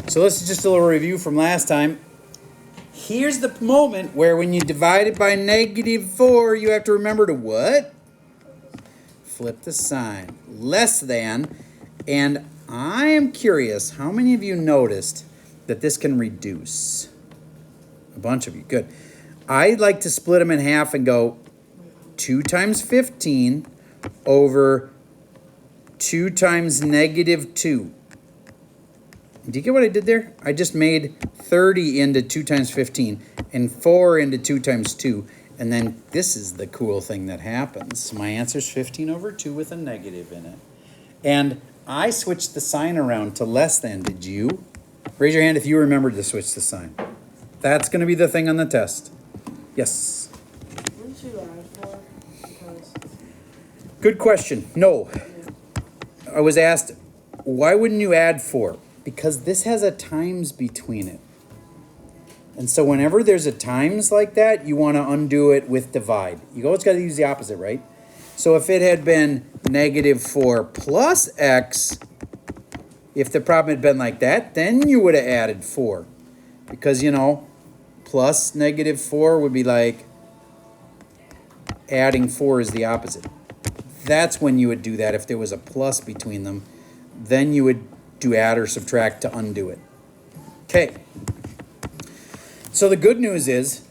So this is just a little review from last time. Here's the moment where when you divide it by -4, you have to remember to what? Flip the sign. Less than. And I am curious, how many of you noticed that this can reduce? A bunch of you. Good. I like to split them in half and go 2 times 15 over 2 times -2. Do you get what I did there? I just made 30 into 2 times 15 and 4 into 2 times 2. And then this is the cool thing that happens. My answer is 15 over 2 with a negative in it. And I switched the sign around to less than. Did you? Raise your hand if you remembered to switch the sign. That's going to be the thing on the test. Yes? Wouldn't you add 4? Because... Good question. No. I was asked, why wouldn't you add 4? Because this has a times between it. And so whenever there's a times like that, you want to undo it with divide. You always got to use the opposite, right? So if it had been -4 plus x, if the problem had been like that, then you would have added 4. Because, you know, plus -4 would be like adding 4 is the opposite. That's when you would do that if there was a plus between them. Then you would do add or subtract to undo it. Okay. So the good news is,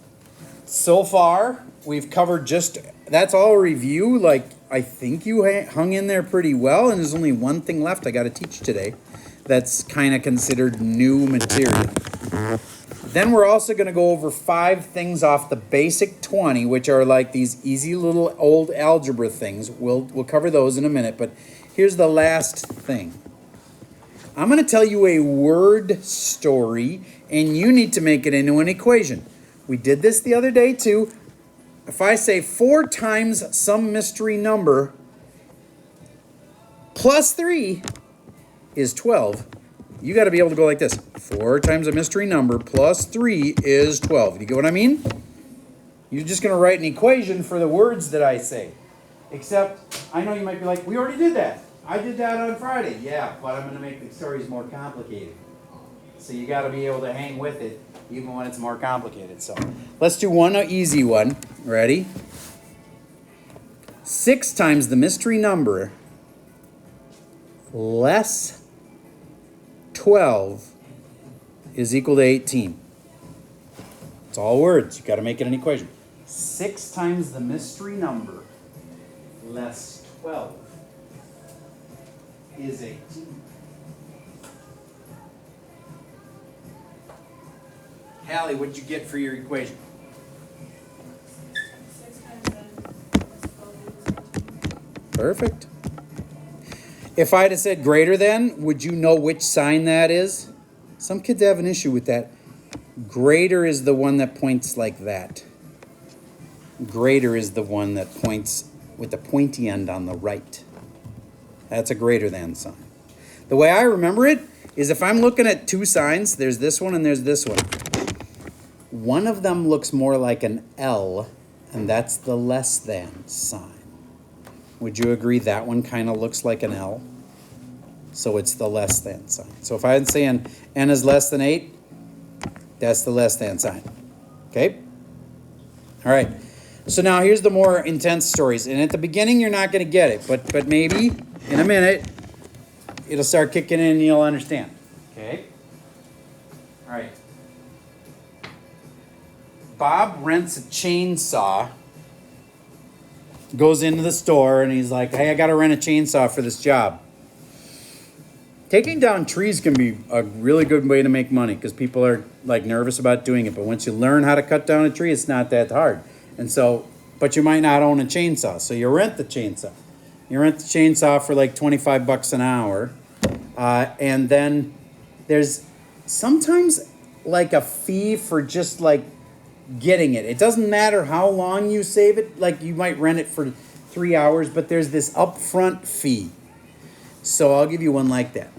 so far, we've covered that's all review. Like, I think you hung in there pretty well, and there's only one thing left I got to teach today that's kind of considered new material. Then we're also going to go over 5 things off the basic 20, which are like these easy little old algebra things. We'll cover those in a minute, but here's the last thing. I'm going to tell you a word story, and you need to make it into an equation. We did this the other day, too. If I say 4 times some mystery number plus 3 is 12, you got to be able to go like this. 4 times a mystery number plus 3 is 12. You get what I mean? You're just going to write an equation for the words that I say. Except, I know you might be like, we already did that. I did that on Friday. Yeah, but I'm going to make the stories more complicated. So you got to be able to hang with it even when it's more complicated. So let's do one easy one. Ready? 6 times the mystery number less 12 is equal to 18. It's all words. You got to make it an equation. 6 times the mystery number less 12 is 18. Hallie, what'd you get for your equation? 6 times 10 is 12. Perfect. If I'd have said greater than, would you know which sign that is? Some kids have an issue with that. Greater is the one that points like that. Greater is the one that points with the pointy end on the right. That's a greater than sign. The way I remember it is if I'm looking at 2 signs, there's this one and there's this one. One of them looks more like an L, and that's the less than sign. Would you agree that one kind of looks like an L? So it's the less than sign. So if I'm saying n is less than 8, that's the less than sign. Okay? All right. So now here's the more intense stories. And at the beginning, you're not going to get it. But maybe in a minute, it'll start kicking in and you'll understand. Okay? All right. Bob rents a chainsaw, goes into the store, and he's like, hey, I got to rent a chainsaw for this job. Taking down trees can be a really good way to make money because people are like nervous about doing it. But once you learn how to cut down a tree, it's not that hard. And so, but you might not own a chainsaw. So you rent the chainsaw. You rent the chainsaw for like 25 bucks an hour. And then there's sometimes like a fee for just like getting it. It doesn't matter how long you save it. Like you might rent it for 3 hours, but there's this upfront fee. So I'll give you one like that.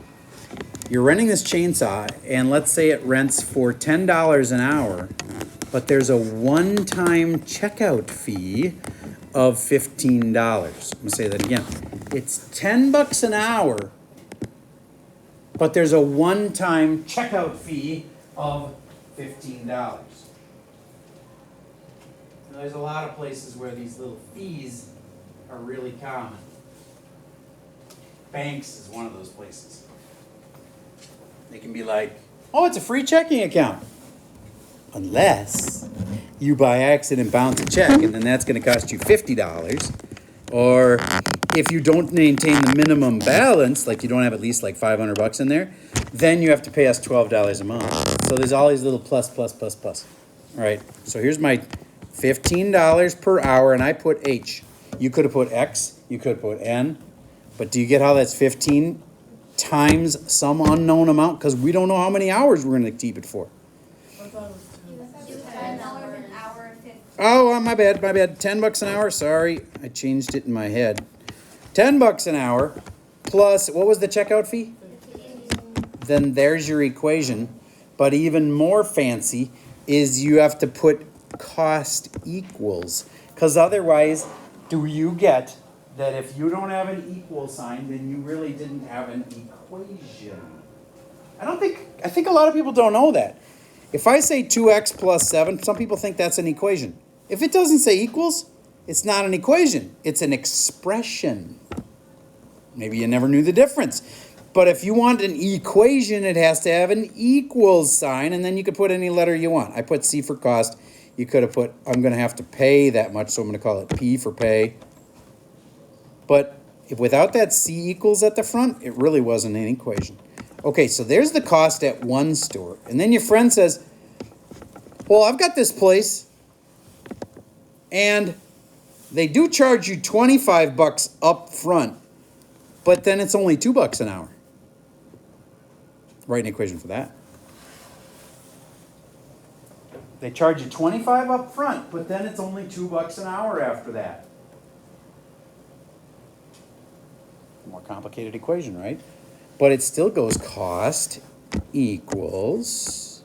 You're renting this chainsaw, and let's say it rents for $10 an hour, but there's a one-time checkout fee of $15. I'm going to say that again. It's $10 an hour, But there's a one-time checkout fee of $15. Now, there's a lot of places where these little fees are really common. Banks is one of those places. They can be like, oh, it's a free checking account. Unless you by accident bounce a check, and then that's going to cost you $50. Or if you don't maintain the minimum balance, like you don't have at least like $500 in there, then you have to pay us $12 a month. So there's all these little plus. All right, so here's my $15 per hour, and I put H. You could have put X, you could have put N, but do you get how that's 15 times some unknown amount? Because we don't know how many hours we're going to keep it for. I thought it was $10 an hour and 50. Oh, my bad. $10 an hour. Sorry, I changed it in my head. $10 an hour plus, what was the checkout fee? Then there's your equation. But even more fancy is you have to put cost equals. Because otherwise, do you get that if you don't have an equal sign, then you really didn't have an equation? I think a lot of people don't know that. If I say 2x plus 7, some people think that's an equation. If it doesn't say equals, it's not an equation. It's an expression. Maybe you never knew the difference. But if you want an equation, it has to have an equals sign, and then you could put any letter you want. I put C for cost. You could have put, I'm going to have to pay that much, so I'm going to call it P for pay. But if without that C equals at the front, it really wasn't an equation. Okay, so there's the cost at one store. And then your friend says, well, I've got this place, and they do charge you $25 up front, but then it's only $2 an hour. Write an equation for that. They charge you $25 up front, but then it's only $2 an hour after that. More complicated equation, right? But it still goes cost equals,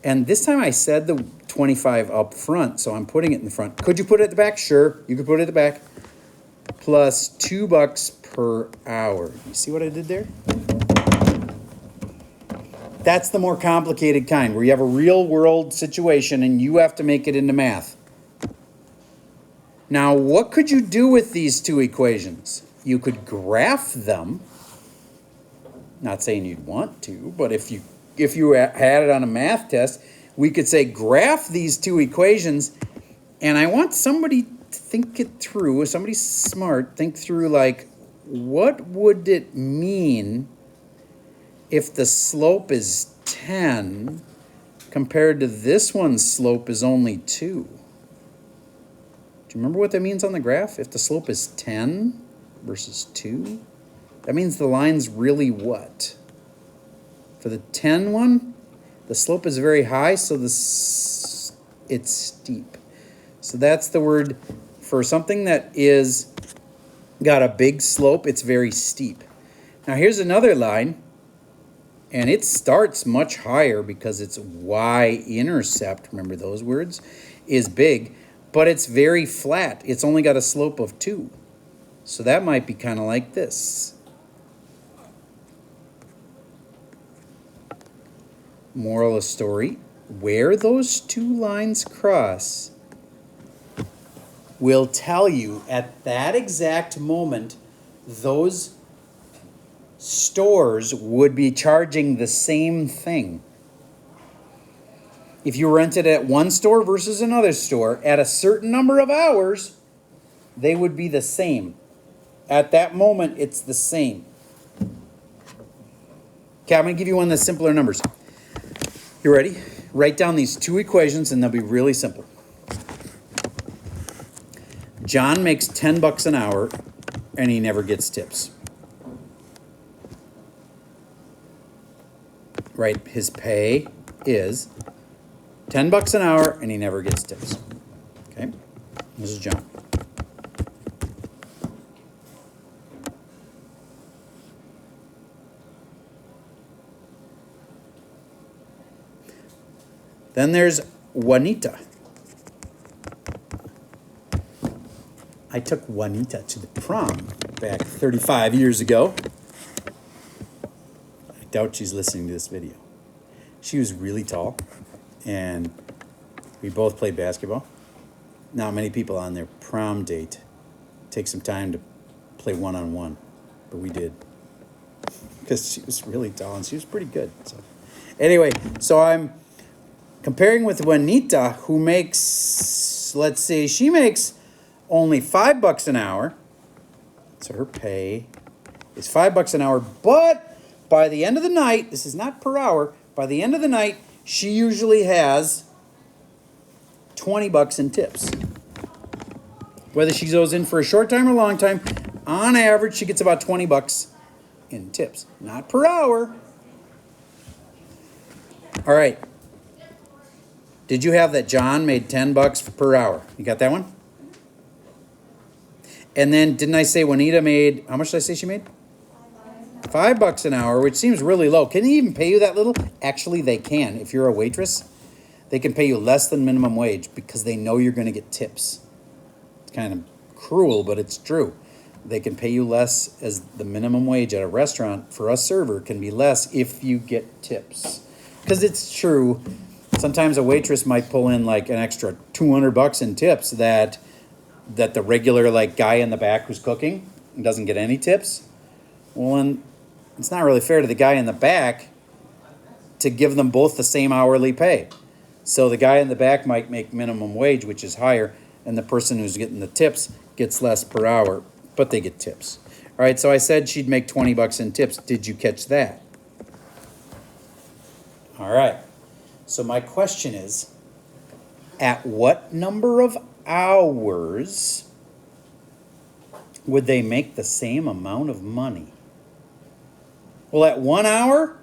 and this time I said the 25 up front, so I'm putting it in the front. Could you put it at the back? Sure, you could put it at the back. Plus $2 per hour. You see what I did there? That's the more complicated kind, where you have a real world situation and you have to make it into math. Now, what could you do with these two equations? You could graph them. Not saying you'd want to, but if you had it on a math test, we could say graph these two equations, and I want somebody to think it through, somebody smart, think through like, what would it mean if the slope is 10 compared to this one's slope is only 2? Do you remember what that means on the graph? If the slope is 10 versus 2? That means the line's really what? For the 10 one, the slope is very high, so it's steep. So that's the word for something that is got a big slope, it's very steep. Now here's another line, and it starts much higher because its y-intercept, remember those words, is big, but it's very flat. It's only got a slope of 2. So that might be kind of like this. Moral of the story, where those two lines cross will tell you at that exact moment those stores would be charging the same thing. If you rented at one store versus another store at a certain number of hours, they would be the same. At that moment, it's the same. Okay, I'm going to give you one of the simpler numbers. You ready? Write down these two equations and they'll be really simple. John makes $10 an hour and he never gets tips. Right, his pay is $10 an hour and he never gets tips. Okay, this is John. Then there's Juanita. I took Juanita to the prom back 35 years ago. I doubt she's listening to this video. She was really tall, and we both played basketball. Not many people on their prom date take some time to play one-on-one, but we did. Because she was really tall, and she was pretty good. So anyway, so I'm comparing with Juanita, who makes, let's see, she makes only $5 an hour. So her pay is $5 an hour, but by the end of the night, this is not per hour, by the end of the night, she usually has $20 in tips. Whether she goes in for a short time or long time, on average, she gets about $20 in tips. Not per hour. All right. Did you have that John made $10 per hour? You got that one? And then didn't I say Juanita made, how much did I say she made? $5 an hour, which seems really low. Can they even pay you that little? Actually, they can. If you're a waitress, they can pay you less than minimum wage because they know you're going to get tips. It's kind of cruel, but it's true. They can pay you less as the minimum wage at a restaurant for a server can be less if you get tips. Because it's true. Sometimes a waitress might pull in like an extra $200 in tips that the regular like guy in the back who's cooking doesn't get any tips. Well, then it's not really fair to the guy in the back to give them both the same hourly pay. So the guy in the back might make minimum wage, which is higher, and the person who's getting the tips gets less per hour, but they get tips. All right, so I said she'd make $20 in tips. Did you catch that? All right. So my question is, at what number of hours would they make the same amount of money? Well, at 1 hour,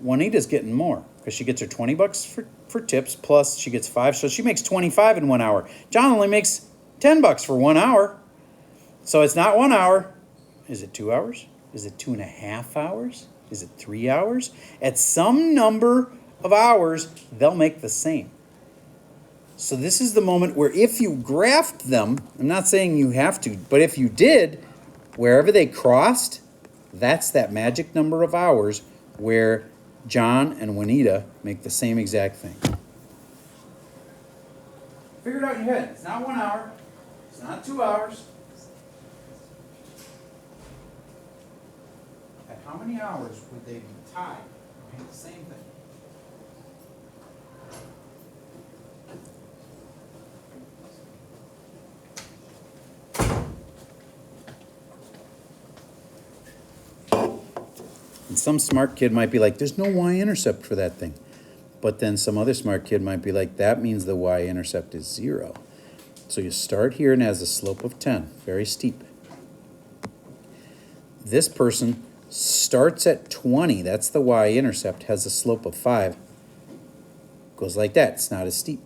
Juanita's getting more because she gets her $20 for tips, plus she gets 5, so she makes 25 in 1 hour. John only makes $10 for 1 hour. So it's not 1 hour. Is it 2 hours? Is it 2.5 hours? Is it 3 hours? At some number of hours, they'll make the same. So this is the moment where if you graphed them, I'm not saying you have to, but if you did, wherever they crossed, that's that magic number of hours where John and Juanita make the same exact thing. Figure it out in your head. It's not 1 hour. It's not 2 hours. At how many hours would they be tied? Make the same thing. And some smart kid might be like, there's no y-intercept for that thing. But then some other smart kid might be like, that means the y-intercept is 0. So you start here and it has a slope of 10, very steep. This person starts at 20, that's the y-intercept, has a slope of 5. Goes like that, it's not as steep.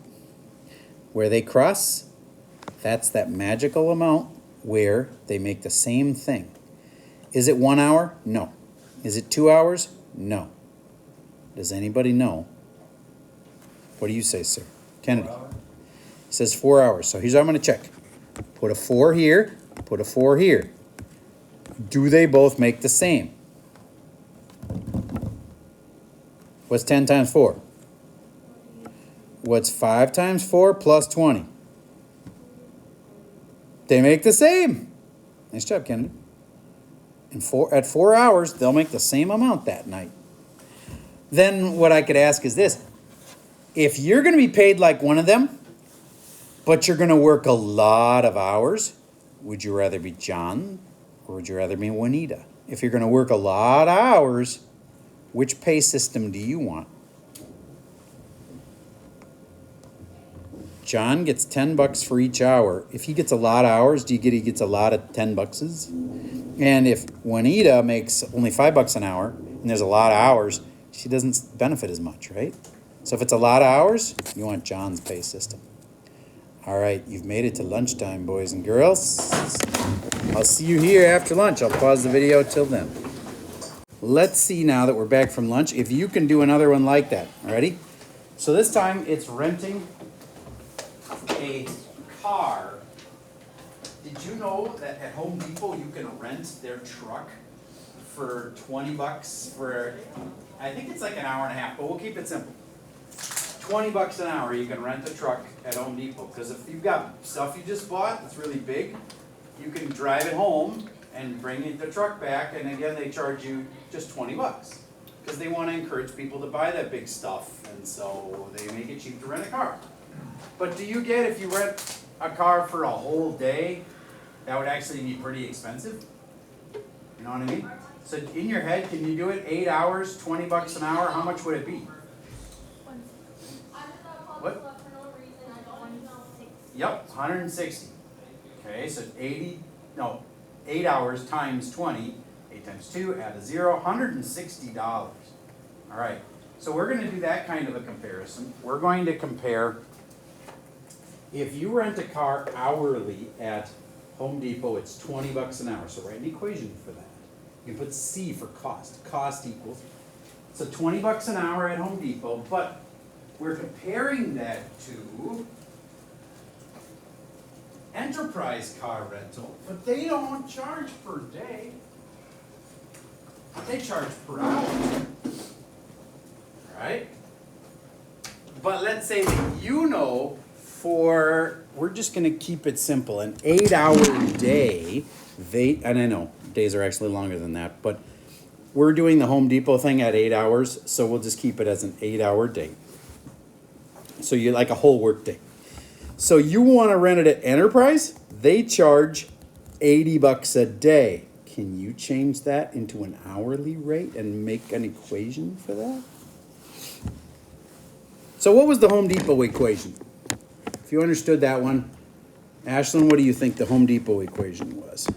Where they cross, that's that magical amount where they make the same thing. Is it 1 hour? No. Is it 2 hours? No. Does anybody know? What do you say, sir? Kennedy. It says 4 hours. So here's what I'm going to check. Put a 4 here. Put a 4 here. Do they both make the same? What's 10 times 4? What's 5 times 4 plus 20? They make the same. Nice job, Kennedy. At 4 hours, they'll make the same amount that night. Then what I could ask is this. If you're going to be paid like one of them, but you're going to work a lot of hours, would you rather be John or would you rather be Juanita? If you're going to work a lot of hours, which pay system do you want? John gets $10 for each hour. If he gets a lot of hours, he gets a lot of $10s? And if Juanita makes only $5 an hour and there's a lot of hours, she doesn't benefit as much, right? So if it's a lot of hours, you want John's pay system. All right, you've made it to lunchtime, boys and girls. I'll see you here after lunch. I'll pause the video till then. Let's see now that we're back from lunch if you can do another one like that. Ready? So this time it's renting a car. Did you know that at Home Depot you can rent their truck for 20 bucks for, I think it's like an hour and a half, but we'll keep it simple. 20 bucks an hour, you can rent a truck at Home Depot. Because if you've got stuff you just bought that's really big, you can drive it home and bring the truck back, and again, they charge you just 20 bucks. Because they want to encourage people to buy that big stuff, and so they make it cheap to rent a car. But do you get, if you rent a car for a whole day, that would actually be pretty expensive? You know what I mean? So in your head, can you do it 8 hours, 20 bucks an hour? How much would it be? What? Yep, 160. Okay, so 8 hours times 20, 8 times 2, add a 0, $160. All right, so we're going to do that kind of a comparison. We're going to compare, if you rent a car hourly at Home Depot, it's 20 bucks an hour. So write an equation for that. You can put C for cost. Cost equals. So 20 bucks an hour at Home Depot, but we're comparing that to enterprise car rental, but they don't charge per day. They charge per hour. Right? But let's say that we're just going to keep it simple, an 8-hour day, and I know days are actually longer than that, but we're doing the Home Depot thing at 8 hours, so we'll just keep it as an 8-hour day. So you like a whole work day. So you want to rent it at Enterprise? They charge 80 bucks a day. Can you change that into an hourly rate and make an equation for that? So what was the Home Depot equation? If you understood that one, Ashlyn, what do you think the Home Depot equation was?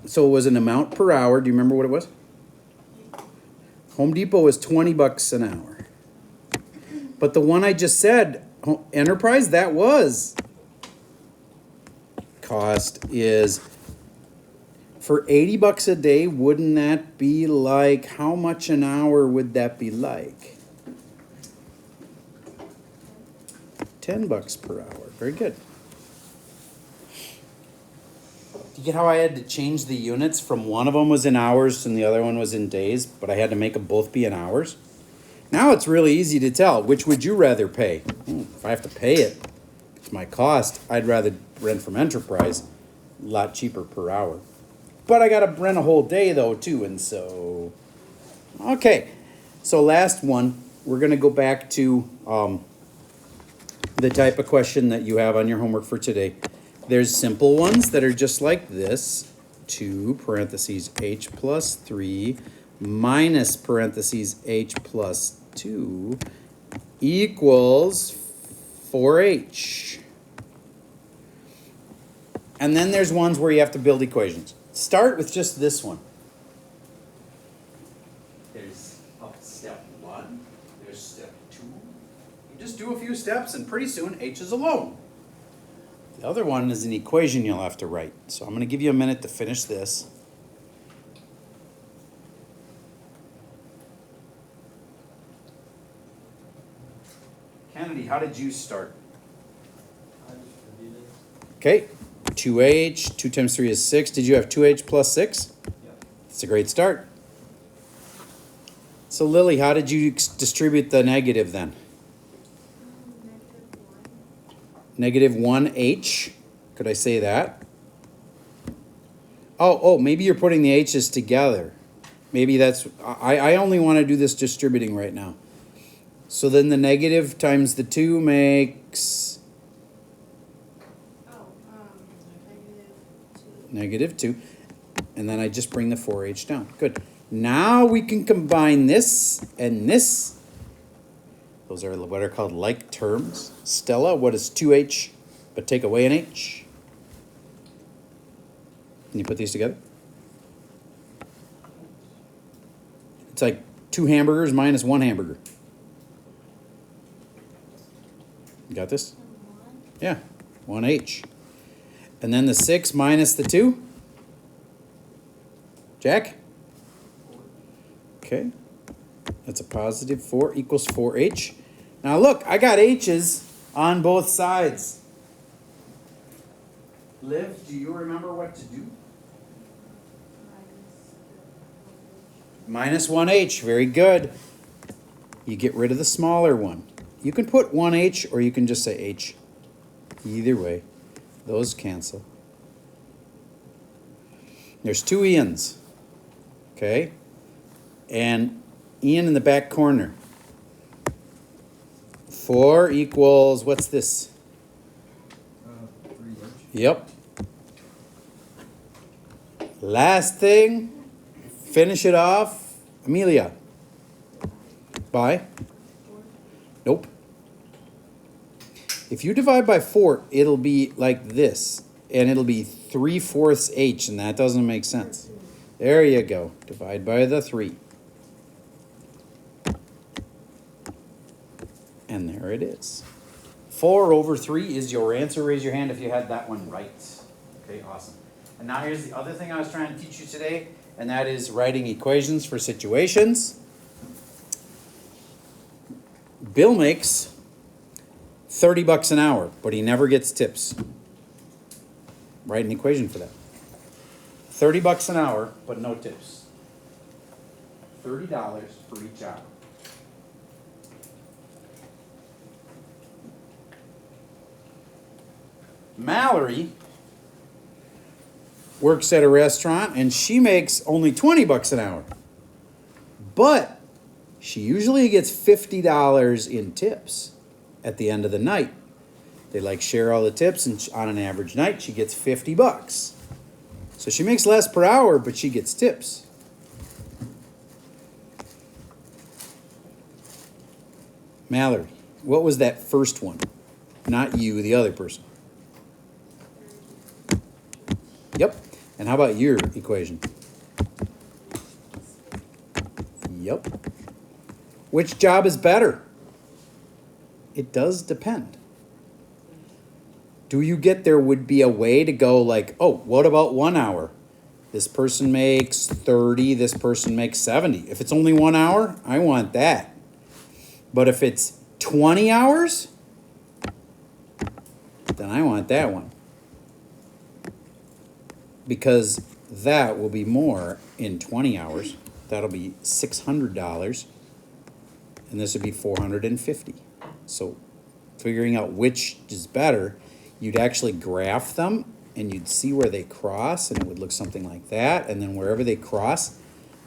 So it was an amount per hour. Do you remember what it was? Home Depot was 20 bucks an hour. But the one I just said, Enterprise, that was cost is for 80 bucks a day, wouldn't that be like, how much an hour would that be like? 10 bucks per hour. Very good. Do you get how I had to change the units from one of them was in hours and the other one was in days, but I had to make them both be in hours? Now it's really easy to tell. Which would you rather pay? If I have to pay it, it's my cost. I'd rather rent from Enterprise, a lot cheaper per hour. But I got to rent a whole day though too, and so... Okay, so last one, we're going to go back to the type of question that you have on your homework for today. There's simple ones that are just like this. 2 parentheses h plus 3 minus parentheses h plus 2 equals 4h. And then there's ones where you have to build equations. Start with just this one. There's step 1, there's step 2. You just do a few steps and pretty soon h is alone. The other one is an equation you'll have to write. So I'm going to give you a minute to finish this. Kennedy, how did you start? Okay, 2h, 2 times 3 is 6. Did you have 2h plus 6? Yeah. That's a great start. So Lily, how did you distribute the negative then? Negative 1h. Could I say that? Oh, maybe you're putting the h's together. Maybe that's... I only want to do this distributing right now. So then the negative times the 2 makes... Negative 2. And then I just bring the 4h down. Good. Now we can combine this and this. Those are what are called like terms. Stella, what is 2h but take away an h? Can you put these together? It's like 2 hamburgers minus 1 hamburger. You got this? Yeah, 1h. And then the 6 minus the 2? Jack? Okay. That's a positive 4 equals 4h. Now look, I got h's on both sides. Liv, do you remember what to do? Minus 1h, very good. You get rid of the smaller one. You can put 1h or you can just say h. Either way, those cancel. There's two Ians, okay? And Ian in the back corner. 4 equals, what's this? 3h. Yep. Last thing, finish it off. Amelia. By? Nope. If you divide by 4, it'll be like this. And it'll be 3/4 h, and that doesn't make sense. There you go. Divide by the 3. And there it is. 4/3 is your answer. Raise your hand if you had that one right. Okay, awesome. And now here's the other thing I was trying to teach you today, and that is writing equations for situations. Bill makes $30 an hour, but he never gets tips. Write an equation for that. $30 an hour, but no tips. $30 for each hour. Mallory works at a restaurant and she makes only $20 an hour. But she usually gets $50 in tips at the end of the night. They like share all the tips, and on an average night she gets $50. So she makes less per hour, but she gets tips. Mallory, what was that first one? Not you, the other person. Yep. And how about your equation? Yep. Which job is better? It does depend. Do you get there would be a way to go like, oh, what about 1 hour? This person makes 30, this person makes 70. If it's only 1 hour, I want that. But if it's 20 hours, then I want that one. Because that will be more in 20 hours. That'll be $600. And this would be $450. So figuring out which is better, you'd actually graph them and you'd see where they cross, and it would look something like that. And then wherever they cross,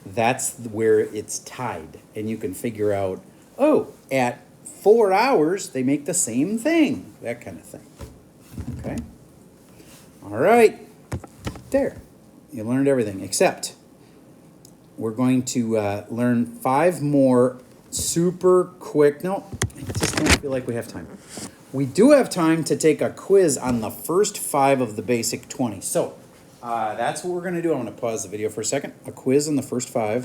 that's where it's tied. And you can figure out, oh, at 4 hours, they make the same thing. That kind of thing. Okay? All right. There. You learned everything, except we're going to learn 5 more super quick. No, I just don't feel like we have time. We do have time to take a quiz on the first 5 of the basic 20. So that's what we're going to do. I'm going to pause the video for a second. A quiz on the first 5.